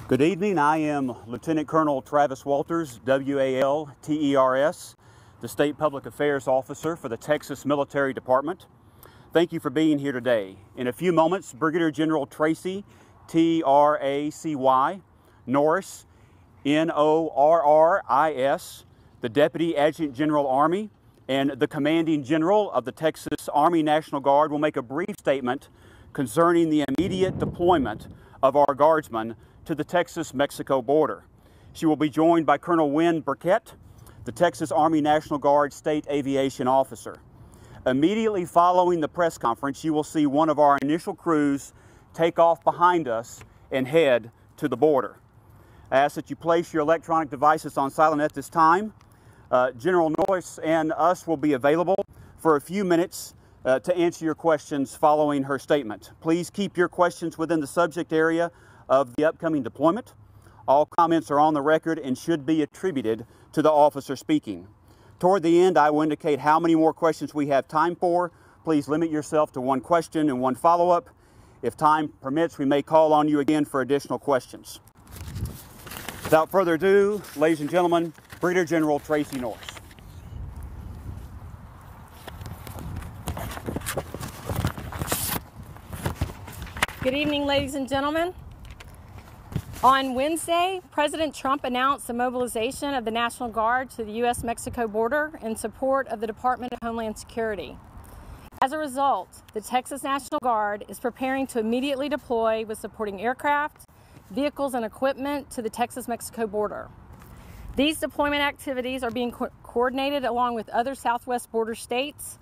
Good evening. I am Lieutenant Colonel Travis Walters, WALTERS, the State Public Affairs Officer for the Texas Military Department. Thank you for being here today. In a few moments, Brigadier General Tracy, TRACY, Norris, NORRIS, the Deputy Adjutant General Army, and the Commanding General of the Texas Army National Guard will make a brief statement concerning the immediate deployment of our Guardsmen to the Texas-Mexico border. She will be joined by Colonel Wynn Burkett, the Texas Army National Guard State Aviation Officer. Immediately following the press conference, you will see one of our initial crews take off behind us and head to the border. I ask that you place your electronic devices on silent at this time. General Norris and us will be available for a few minutes to answer your questions following her statement. Please keep your questions within the subject area of the upcoming deployment. All comments are on the record and should be attributed to the officer speaking. Toward the end, I will indicate how many more questions we have time for. Please limit yourself to one question and one follow-up. If time permits, we may call on you again for additional questions. Without further ado, ladies and gentlemen, Brigadier General Tracy Norris. Good evening, ladies and gentlemen. On Wednesday, President Trump announced the mobilization of the National Guard to the U.S.-Mexico border in support of the Department of Homeland Security. As a result, the Texas National Guard is preparing to immediately deploy with supporting aircraft, vehicles, and equipment to the Texas-Mexico border. These deployment activities are being coordinated along with other southwest border states,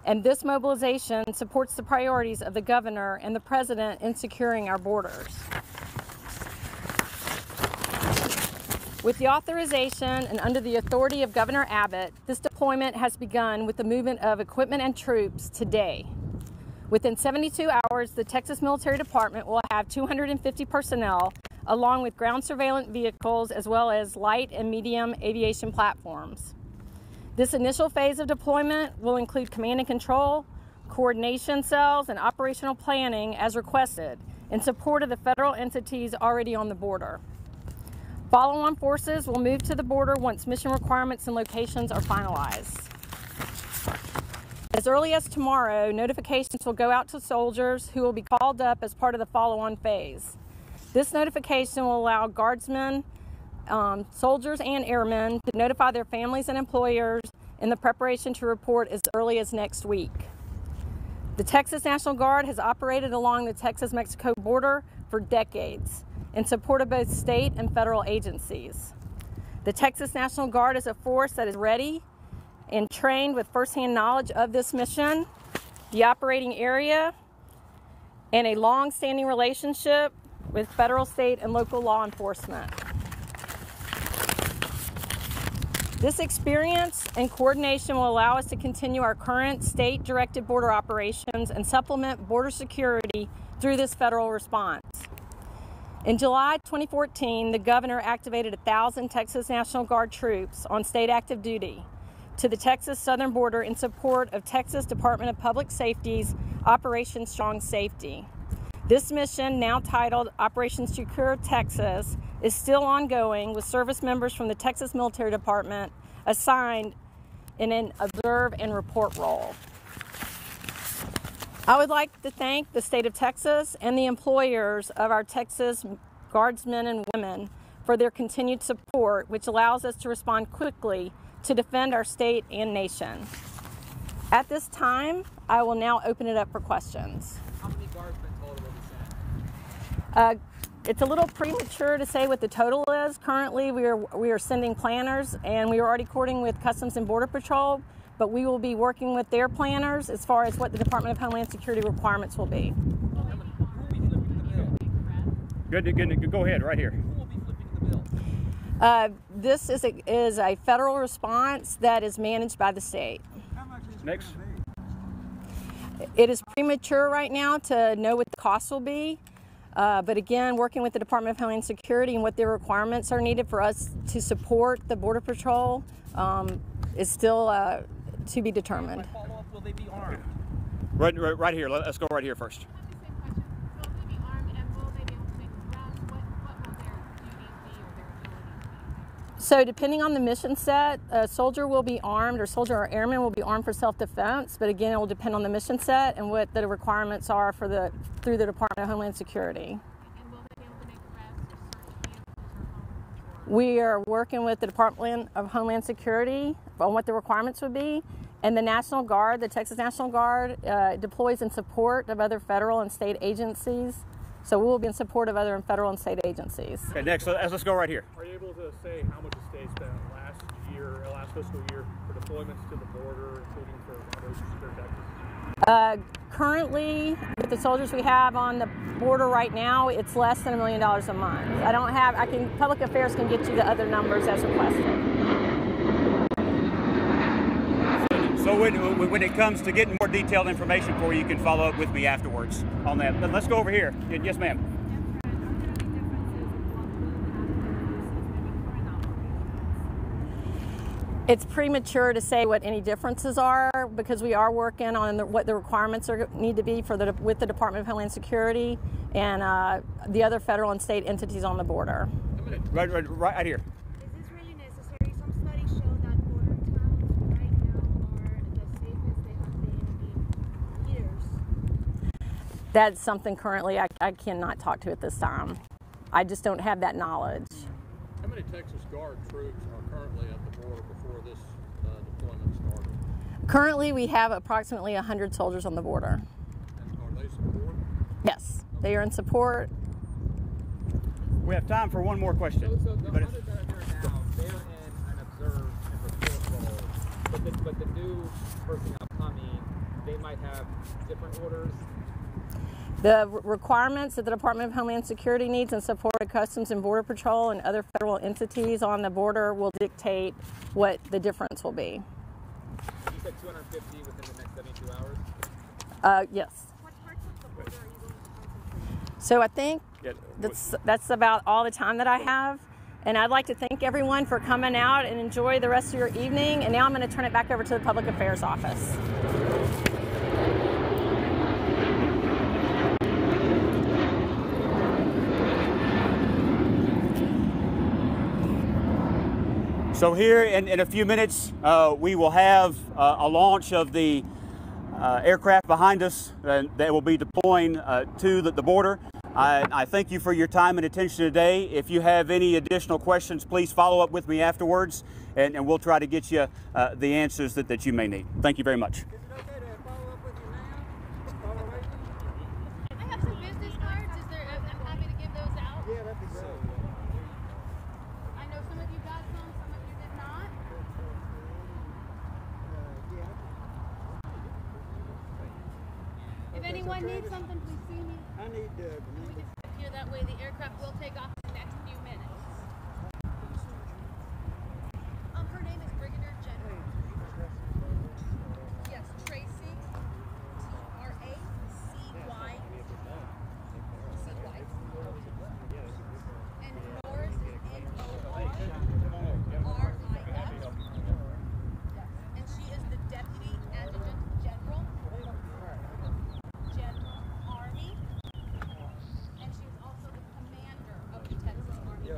and this mobilization supports the priorities of the governor and the president in securing our borders. With the authorization and under the authority of Governor Abbott, this deployment has begun with the movement of equipment and troops today. Within 72 hours, the Texas Military Department will have 250 personnel, along with ground surveillance vehicles, as well as light and medium aviation platforms. This initial phase of deployment will include command and control, coordination cells, and operational planning as requested in support of the federal entities already on the border. Follow-on forces will move to the border once mission requirements and locations are finalized. As early as tomorrow, notifications will go out to soldiers who will be called up as part of the follow-on phase. This notification will allow Guardsmen, soldiers, and airmen to notify their families and employers in the preparation to report as early as next week. The Texas National Guard has operated along the Texas-Mexico border for decades in support of both state and federal agencies. The Texas National Guard is a force that is ready and trained with firsthand knowledge of this mission, the operating area, and a long-standing relationship with federal, state, and local law enforcement. This experience and coordination will allow us to continue our current state-directed border operations and supplement border security through this federal response. In July 2014, the governor activated 1,000 Texas National Guard troops on state active duty to the Texas southern border in support of Texas Department of Public Safety's Operation Strong Safety. This mission, now titled Operation Secure Texas, is still ongoing with service members from the Texas Military Department assigned in an observe and report role. I would like to thank the state of Texas and the employers of our Texas Guardsmen and women for their continued support, which allows us to respond quickly to defend our state and nation. At this time, I will now open it up for questions. How many Guardsmen total will be sent? It's a little premature to say what the total is. Currently, we are sending planners, and we are already coordinating with Customs and Border Patrol, but we will be working with their planners as far as what the Department of Homeland Security requirements will be. Good. Go ahead, right here. Who will be flipping the bill? This is a federal response that is managed by the state. How much is Next. It is premature right now to know what the cost will be, but again, working with the Department of Homeland Security and what their requirements are needed for us to support the Border Patrol is still to be determined. My follow-up, will they be armed? Right here. Let's go right here first. So depending on the mission set, a soldier will be armed, or soldier or airman will be armed for self-defense, but again, it will depend on the mission set and what the requirements are for through the Department of Homeland Security. And will they be able to make arrests or search vehicles or homes? We are working with the Department of Homeland Security on what the requirements would be, and the National Guard, the Texas National Guard, deploys in support of other federal and state agencies. So we will be in support of other federal and state agencies. Okay, next, let's go right here. Are you able to say how much the state spent last fiscal year for deployments to the border, including for Operations Secure Texas? Currently, with the soldiers we have on the border right now, it's less than $1 million a month. Public Affairs can get you the other numbers as requested. So when it comes to getting more detailed information for you, you can follow up with me afterwards on that. But let's go over here. Yes, ma'am. It's premature to say what any differences are because we are working on what the requirements need to be with the Department of Homeland Security and the other federal and state entities on the border. Right here. Is this really necessary? Some studies show that border towns right now are the safest they have been in years. That's something currently I cannot talk to at this time. I just don't have that knowledge. How many Texas Guard troops are currently at the border before this deployment started? Currently, we have approximately 100 soldiers on the border. And are they support? Yes, they are in support. We have time for one more question. So the 100 that are here now, they're in an observe and report role. But the new personnel coming, they might have different orders. The requirements that the Department of Homeland Security needs in support of Customs and Border Patrol and other federal entities on the border will dictate what the difference will be. You said 250 within the next 72 hours? Yes. What parts of the border are you going to concentrate? So I think that's about all the time that I have. And I'd like to thank everyone for coming out and enjoy the rest of your evening. And now I'm going to turn it back over to the Public Affairs Office. So here in a few minutes, we will have a launch of the aircraft behind us that will be deploying to the border. I thank you for your time and attention today. If you have any additional questions, please follow up with me afterwards, and we'll try to get you the answers that you may need. Thank you very much. Is it okay to follow up with you now? Follow up? I have some business cards. I'm happy to give those out. Yeah, that'd be great. I know some of you got some of you did not. If anyone needs something, please see me. I need We can sit here that way. The aircraft will take off in the next few minutes. Her name is Brigadier General. Yes, Tracy. Tracy. And Norris is Norris. And she is the Deputy Adjutant General. General Army. And she's also the commander of the Texas Army. No,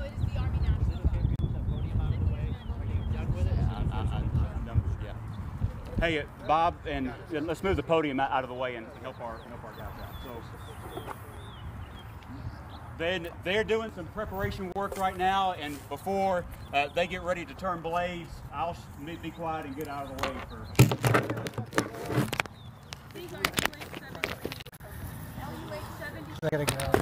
it is the Army National Guard. Hey, Bob, and let's move the podium out of the way and help our guys out. So then they're doing some preparation work right now, and before they get ready to turn blades, I'll be quiet and get out of the way for. These are LU-870.